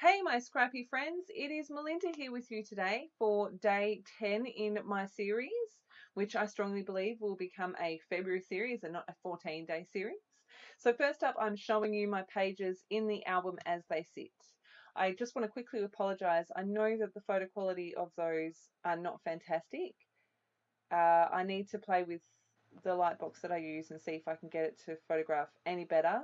Hey my scrappy friends, it is Melinda here with you today for day 10 in my series, which I strongly believe will become a February series and not a 14-day series. So first up, I'm showing you my pages in the album as they sit. I just want to quickly apologise. I know that the photo quality of those are not fantastic. I need to play with the light box that I use and see if I can get it to photograph any better,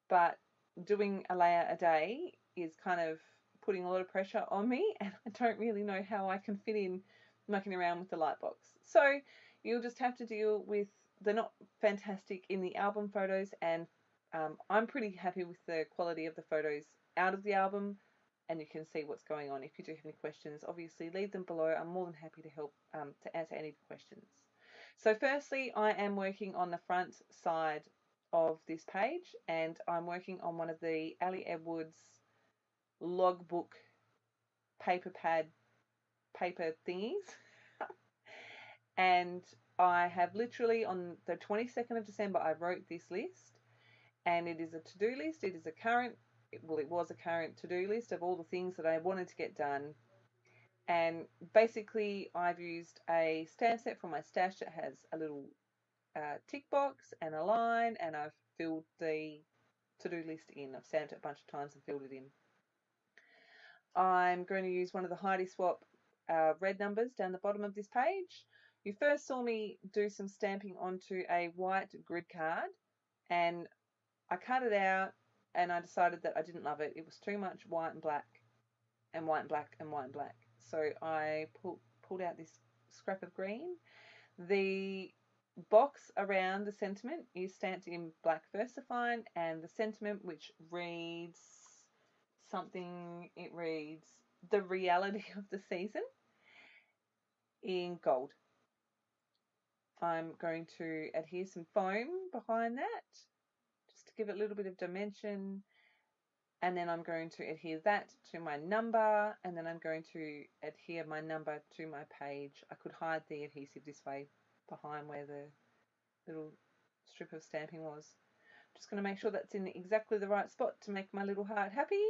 but doing a layer a day is kind of putting a lot of pressure on me, and I don't really know how I can fit in mucking around with the light box. So you'll just have to deal with the not fantastic in the album photos, and I'm pretty happy with the quality of the photos out of the album, and you can see what's going on. If you do have any questions, obviously leave them below. I'm more than happy to help to answer any questions. So firstly, I am working on the front side of this page, and I'm working on one of the Ali Edwards logbook paper thingies. And I have literally on the 22nd of December I wrote this list, and it is a to-do list. It is a current, well, it was a current to-do list of all the things that I wanted to get done. And basically I've used a stamp set from my stash that has a little tick box and a line, and I've filled the to-do list in. I've stamped it a bunch of times and filled it in. I'm going to use one of the Heidi Swap red numbers down the bottom of this page. You first saw me do some stamping onto a white grid card, and I cut it out and I decided that I didn't love it. It was too much white and black and white and black and white and black. So I pulled out this scrap of green. The box around the sentiment is stamped in black VersaFine, and the sentiment, which reads something, it reads "the reality of the season" in gold. I'm going to adhere some foam behind that just to give it a little bit of dimension, and then I'm going to adhere that to my number, and then I'm going to adhere my number to my page. I could hide the adhesive this way behind where the little strip of stamping was. Just going to make sure that's in exactly the right spot to make my little heart happy,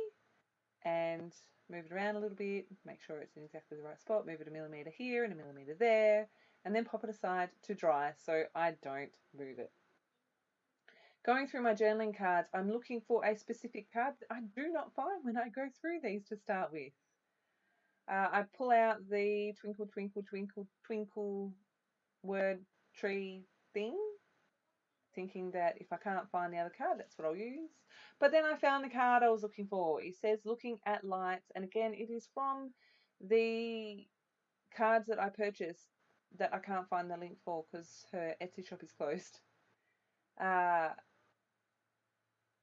and move it around a little bit, make sure it's in exactly the right spot, move it a millimetre here and a millimetre there, and then pop it aside to dry so I don't move it. Going through my journaling cards, I'm looking for a specific card that I do not find when I go through these to start with. I pull out the twinkle, twinkle, twinkle, twinkle word tree thing, thinking that if I can't find the other card, that's what I'll use. But then I found the card I was looking for. It says "Looking at Lights," and again, it is from the cards that I purchased that I can't find the link for because her Etsy shop is closed.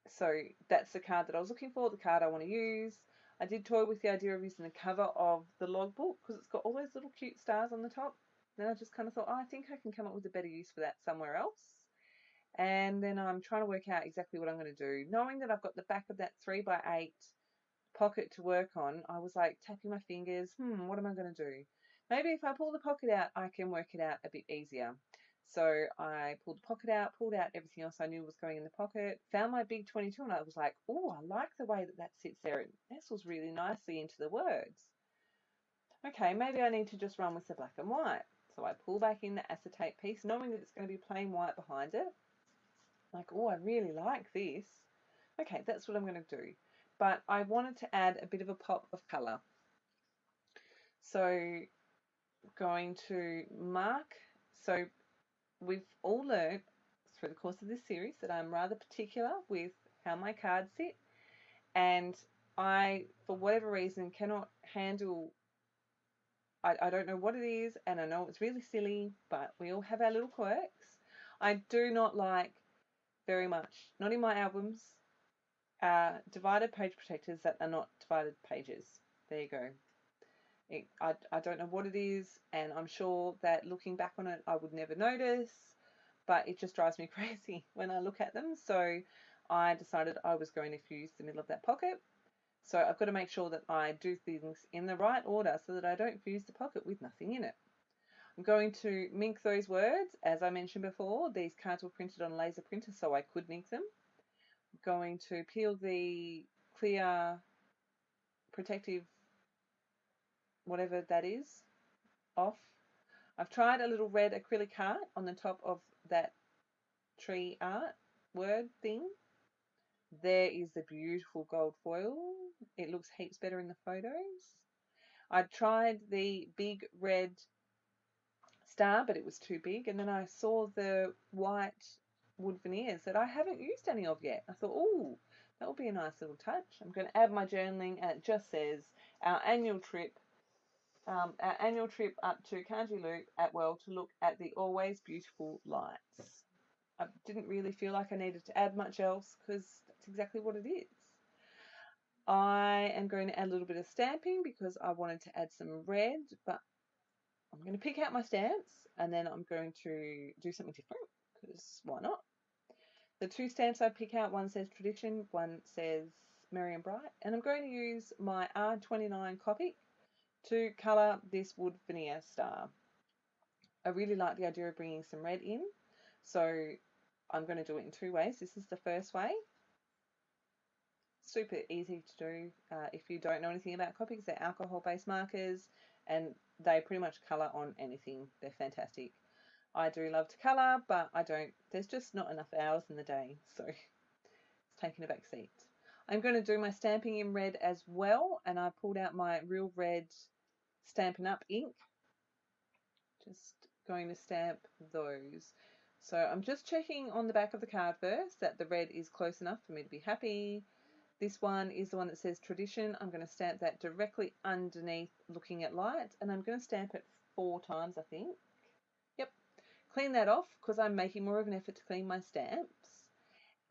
So that's the card that I was looking for, the card I want to use. I did toy with the idea of using the cover of the logbook because it's got all those little cute stars on the top. Then I just kind of thought, oh, I think I can come up with a better use for that somewhere else. And then I'm trying to work out exactly what I'm going to do. Knowing that I've got the back of that 3x8 pocket to work on, I was like tapping my fingers, what am I going to do? Maybe if I pull the pocket out, I can work it out a bit easier. So I pulled the pocket out, pulled out everything else I knew was going in the pocket, found my big 22, and I was like, oh, I like the way that that sits there. It nestles really nicely into the words. Okay, maybe I need to just run with the black and white. So I pull back in the acetate piece, knowing that it's going to be plain white behind it. Like, oh, I really like this. Okay, that's what I'm going to do. But I wanted to add a bit of a pop of colour. So going to mark. So we've all learned through the course of this series that I'm rather particular with how my cards sit. And I, for whatever reason, cannot handle, I don't know what it is, and I know it's really silly, but we all have our little quirks. I do not like very much, not in my albums, divided page protectors that are not divided pages. There you go. I don't know what it is, and I'm sure that looking back on it I would never notice, but it just drives me crazy when I look at them. So I decided I was going to fuse the middle of that pocket. So I've got to make sure that I do things in the right order so that I don't fuse the pocket with nothing in it. I'm going to mink those words. As I mentioned before, these cards were printed on a laser printer, so I could mink them. I'm going to peel the clear protective, whatever that is, off. I've tried a little red acrylic heart on the top of that tree art word thing. There is the beautiful gold foil. It looks heaps better in the photos. I tried the big red star, but it was too big. And then I saw the white wood veneers that I haven't used any of yet. I thought, oh, that will be a nice little touch. I'm going to add my journaling, and it just says our annual trip up to Kanji Loop at Well to look at the always beautiful lights. I didn't really feel like I needed to add much else because that's exactly what it is. I am going to add a little bit of stamping because I wanted to add some red, but I'm going to pick out my stamps and then I'm going to do something different because why not? The two stamps I pick out, one says Tradition, one says Merry and Bright, and I'm going to use my R29 Copic to colour this wood veneer star. I really like the idea of bringing some red in, so I'm going to do it in two ways. This is the first way. Super easy to do. If you don't know anything about Copics, they're alcohol-based markers and they pretty much colour on anything. They're fantastic. I do love to colour, but there's just not enough hours in the day, so it's taking a back seat. I'm going to do my stamping in red as well, and I pulled out my Real Red Stampin' Up ink. Just going to stamp those. So I'm just checking on the back of the card first that the red is close enough for me to be happy. This one is the one that says Tradition. I'm going to stamp that directly underneath Looking at Light, and I'm going to stamp it 4 times, I think. Yep. Clean that off because I'm making more of an effort to clean my stamps.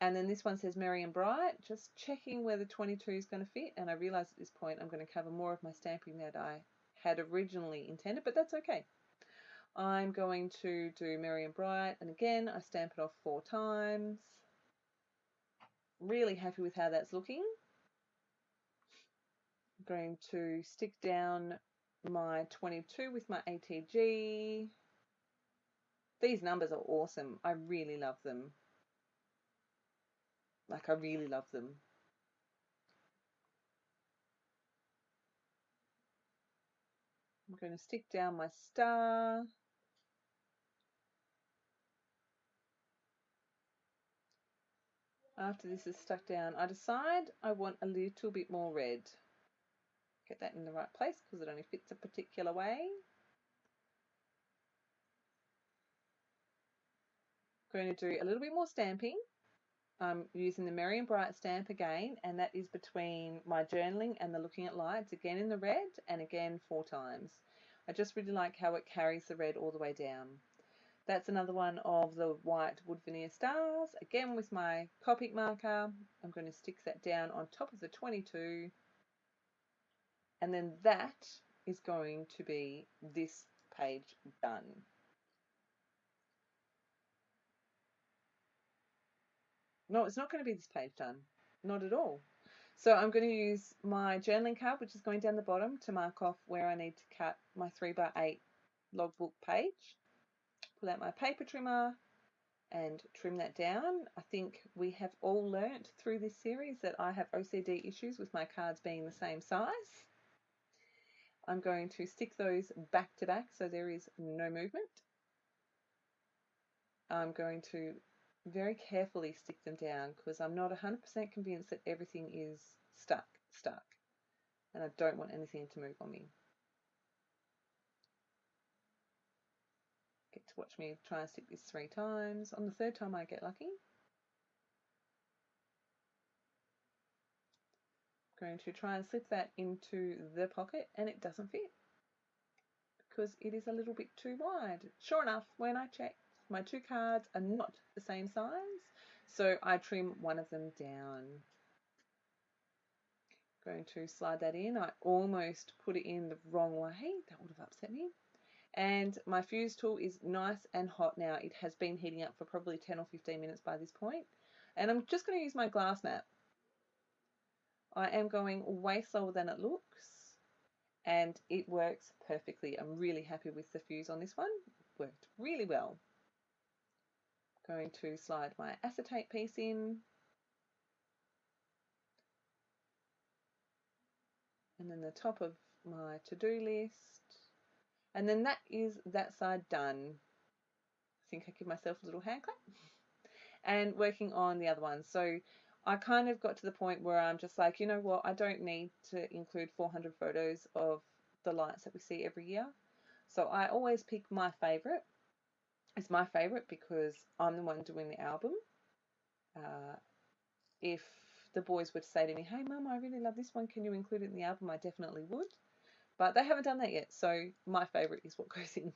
And then this one says Merry and Bright, just checking where the 22 is going to fit. And I realize at this point I'm going to cover more of my stamping that I had originally intended, but that's okay. I'm going to do Merry and Bright, and again I stamp it off 4 times. Really happy with how that's looking. I'm going to stick down my 22 with my ATG. These numbers are awesome. I really love them. Like, I really love them. I'm going to stick down my star. After this is stuck down, I decide I want a little bit more red. Get that in the right place because it only fits a particular way. I'm going to do a little bit more stamping. I'm using the Merry and Bright stamp again, and that is between my journaling and the Looking at Lights, again in the red and again 4 times. I just really like how it carries the red all the way down. That's another one of the white wood veneer stars, again with my Copic marker. I'm going to stick that down on top of the 22, and then that is going to be this page done. No, it's not going to be this page done. Not at all. So I'm going to use my journaling card, which is going down the bottom, to mark off where I need to cut my 3x8 logbook page. Pull out my paper trimmer and trim that down. I think we have all learnt through this series that I have OCD issues with my cards being the same size. I'm going to stick those back to back so there is no movement. I'm going to very carefully stick them down because I'm not 100% convinced that everything is stuck, and I don't want anything to move on me. Get to watch me try and stick this 3 times. On the 3rd time I get lucky. I'm going to try and slip that into the pocket, and it doesn't fit because it is a little bit too wide. Sure enough, when I checked, my 2 cards are not the same size, so I trim one of them down. Going to slide that in. I almost put it in the wrong way. That would have upset me. And my fuse tool is nice and hot now. It has been heating up for probably 10 or 15 minutes by this point. And I'm just going to use my glass mat. I am going way slower than it looks, and it works perfectly. I'm really happy with the fuse on this one. It worked really well. Going to slide my acetate piece in. and then the top of my to-do list, and then that is that side done. I think I give myself a little hand clap, and working on the other one. So I kind of got to the point where I'm just like, you know what, I don't need to include 400 photos of the lights that we see every year. So I always pick my favorite. It's my favorite because I'm the one doing the album. Uh, if the boys were to say to me, hey, Mum, I really love this one, can you include it in the album? I definitely would. But they haven't done that yet, so my favorite is what goes in.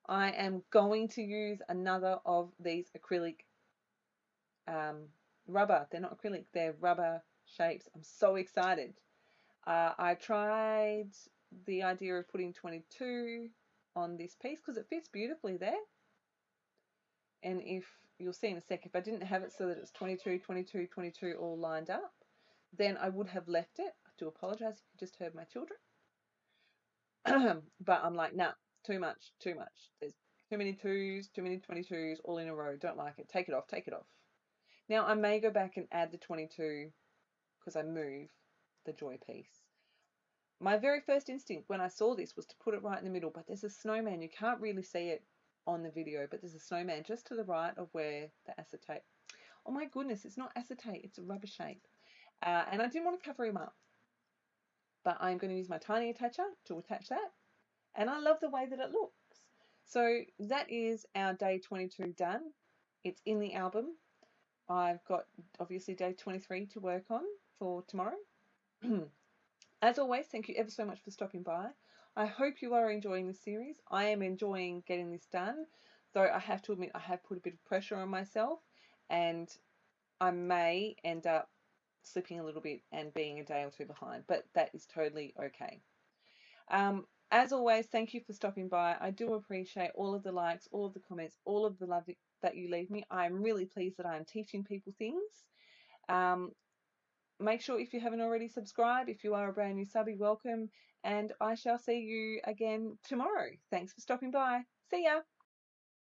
I am going to use another of these acrylic rubber. They're not acrylic, they're rubber shapes. I'm so excited. I tried the idea of putting 22 on this piece because it fits beautifully there. And if you'll see in a sec, if I didn't have it so that it's 22, 22, 22 all lined up, then I would have left it. I do apologize if you just heard my children. But I'm like, nah, too much, too much. There's too many twos, too many 22s all in a row. Don't like it. Take it off, take it off. Now I may go back and add the 22 because I move the joy piece. My very first instinct when I saw this was to put it right in the middle, but there's a snowman. You can't really see it on the video, but there's a snowman just to the right of where the acetate. Oh my goodness, it's not acetate, it's a rubber shape. And I didn't want to cover him up, but I'm going to use my tiny attacher to attach that. And I love the way that it looks. So that is our day 22 done. It's in the album. I've got obviously day 23 to work on for tomorrow. As always, thank you ever so much for stopping by. I hope you are enjoying this series. I am enjoying getting this done, though I have to admit I have put a bit of pressure on myself, and I may end up slipping a little bit and being a day or two behind, but that is totally okay. As always, thank you for stopping by. I do appreciate all of the likes, all of the comments, all of the love that you leave me. I'm really pleased that I'm teaching people things. Make sure if you haven't already subscribed, if you are a brand new subby, welcome, and I shall see you again tomorrow. Thanks for stopping by. See ya.